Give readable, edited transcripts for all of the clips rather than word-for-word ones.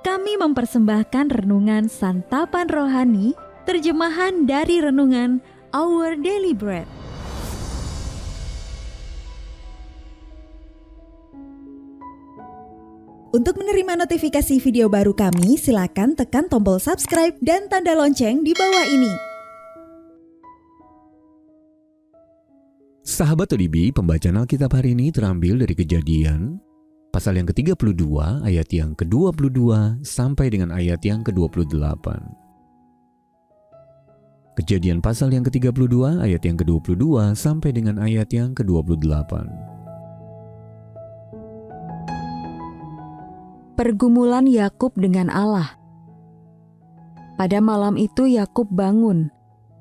Kami mempersembahkan renungan Santapan Rohani, terjemahan dari renungan Our Daily Bread. Untuk menerima notifikasi video baru kami, silakan tekan tombol subscribe dan tanda lonceng di bawah ini. Sahabat ODB, pembacaan Alkitab hari ini terambil dari Kejadian pasal yang ke-32 ayat yang ke-22 sampai dengan ayat yang ke-28. Kejadian pasal yang ke-32 ayat yang ke-22 sampai dengan ayat yang ke-28. Pergumulan Yakub dengan Allah. Pada malam itu Yakub bangun,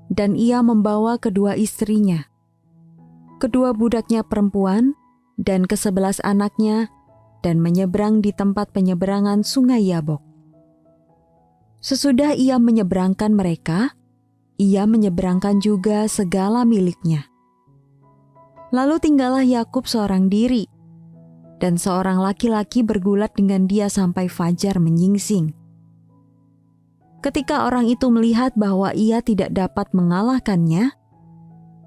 dan ia membawa kedua istrinya, kedua budaknya perempuan, dan ke-11 anaknya, dan menyeberang di tempat penyeberangan sungai Yabok. Sesudah ia menyeberangkan mereka, ia menyeberangkan juga segala miliknya. Lalu tinggallah Yakub seorang diri, dan seorang laki-laki bergulat dengan dia sampai fajar menyingsing. Ketika orang itu melihat bahwa ia tidak dapat mengalahkannya,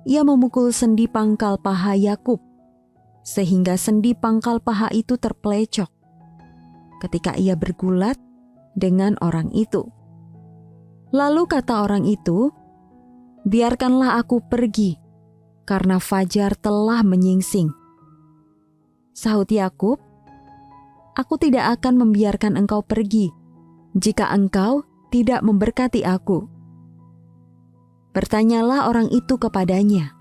ia memukul sendi pangkal paha Yakub, sehingga sendi pangkal paha itu terpelecok ketika ia bergulat dengan orang itu. Lalu kata orang itu, "Biarkanlah aku pergi, karena fajar telah menyingsing." Sahut Yakub, "Aku tidak akan membiarkan engkau pergi, jika engkau tidak memberkati aku." Bertanyalah orang itu kepadanya,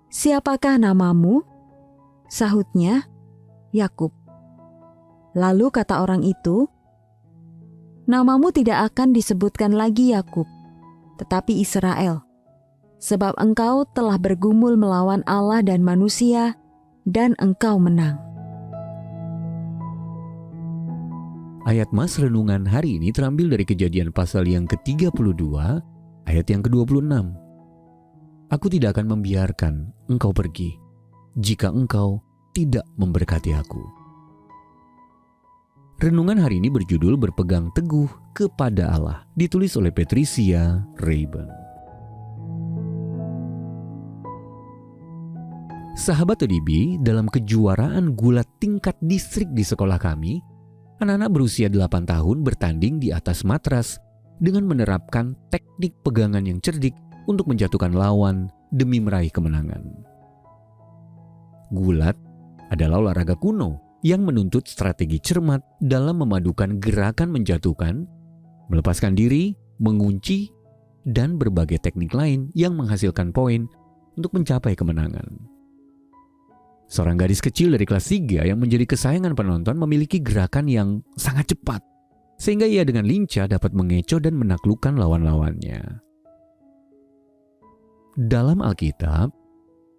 "Siapakah namamu?" Sahutnya, "Yakub." Lalu kata orang itu, "Namamu tidak akan disebutkan lagi Yakub, tetapi Israel, sebab engkau telah bergumul melawan Allah dan manusia, dan engkau menang." Ayat Mas renungan hari ini terambil dari Kejadian pasal yang ke-32 ayat yang ke-26. "Aku tidak akan membiarkan engkau pergi, jika engkau tidak memberkati aku." Renungan hari ini berjudul Berpegang Teguh kepada Allah, ditulis oleh Patricia Rayburn. Sahabat ODB, dalam kejuaraan gulat tingkat distrik di sekolah kami, anak-anak berusia 8 tahun bertanding di atas matras dengan menerapkan teknik pegangan yang cerdik untuk menjatuhkan lawan demi meraih kemenangan. Gulat adalah olahraga kuno yang menuntut strategi cermat dalam memadukan gerakan menjatuhkan, melepaskan diri, mengunci, dan berbagai teknik lain yang menghasilkan poin untuk mencapai kemenangan. Seorang gadis kecil dari kelas 3 yang menjadi kesayangan penonton memiliki gerakan yang sangat cepat, sehingga ia dengan lincah dapat mengecoh dan menaklukkan lawan-lawannya. Dalam Alkitab,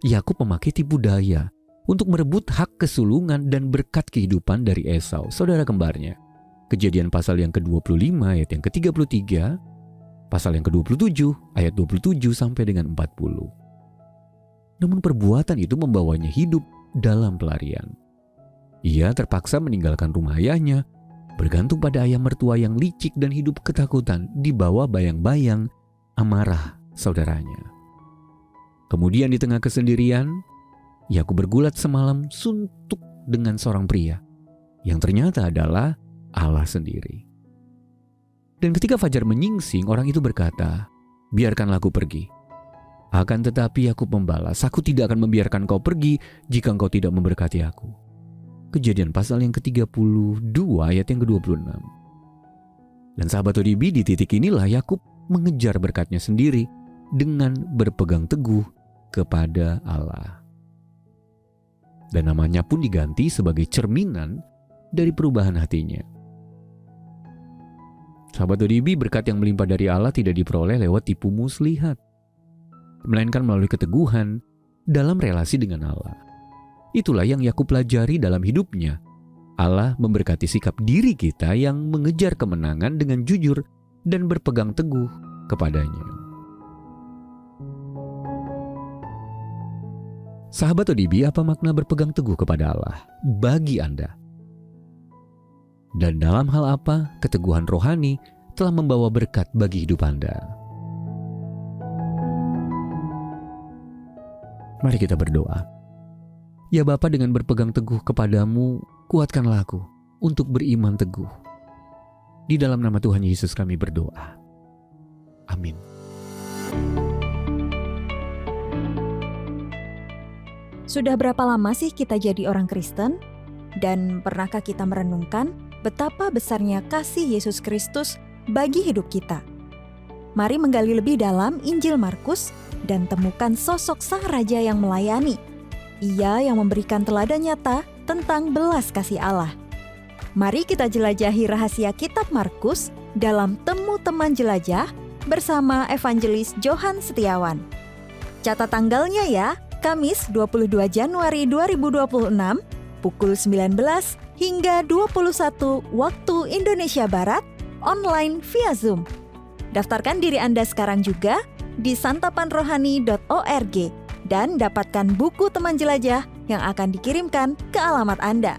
Yakub memakai tipu daya untuk merebut hak kesulungan dan berkat kehidupan dari Esau, saudara kembarnya. Kejadian pasal yang ke-25 ayat yang ke-33, pasal yang ke-27 ayat 27 sampai dengan 40. Namun perbuatan itu membawanya hidup dalam pelarian. Ia terpaksa meninggalkan rumah ayahnya, bergantung pada ayah mertua yang licik dan hidup ketakutan di bawah bayang-bayang amarah saudaranya. Kemudian di tengah kesendirian, Yakub bergulat semalam suntuk dengan seorang pria yang ternyata adalah Allah sendiri. Dan ketika fajar menyingsing, orang itu berkata, "Biarkanlah aku pergi." Akan tetapi Yakub membalas, "Aku tidak akan membiarkan kau pergi jika engkau tidak memberkati aku." Kejadian pasal yang ke-32 ayat yang ke-26. Dan sahabat ODB, di titik inilah Yakub mengejar berkatnya sendiri dengan berpegang teguh kepada Allah. Dan namanya pun diganti sebagai cerminan dari perubahan hatinya. Sahabat ODB, berkat yang melimpah dari Allah tidak diperoleh lewat tipu muslihat, melainkan melalui keteguhan dalam relasi dengan Allah. Itulah yang Yakub pelajari dalam hidupnya. Allah memberkati sikap diri kita yang mengejar kemenangan dengan jujur dan berpegang teguh kepadanya. Sahabat ODB, apa makna berpegang teguh kepada Allah bagi Anda? Dan dalam hal apa, keteguhan rohani telah membawa berkat bagi hidup Anda. Mari kita berdoa. Ya Bapa, dengan berpegang teguh kepadamu, kuatkanlah aku untuk beriman teguh. Di dalam nama Tuhan Yesus kami berdoa. Amin. Sudah berapa lama sih kita jadi orang Kristen? Dan pernahkah kita merenungkan betapa besarnya kasih Yesus Kristus bagi hidup kita? Mari menggali lebih dalam Injil Markus dan temukan sosok sang raja yang melayani. Ia yang memberikan teladan nyata tentang belas kasih Allah. Mari kita jelajahi rahasia kitab Markus dalam Temu Teman Jelajah bersama Evangelis Johan Setiawan. Catat tanggalnya ya, Kamis 22 Januari 2026, pukul 19 hingga 21 waktu Indonesia Barat, online via Zoom. Daftarkan diri Anda sekarang juga di santapanrohani.org dan dapatkan buku teman jelajah yang akan dikirimkan ke alamat Anda.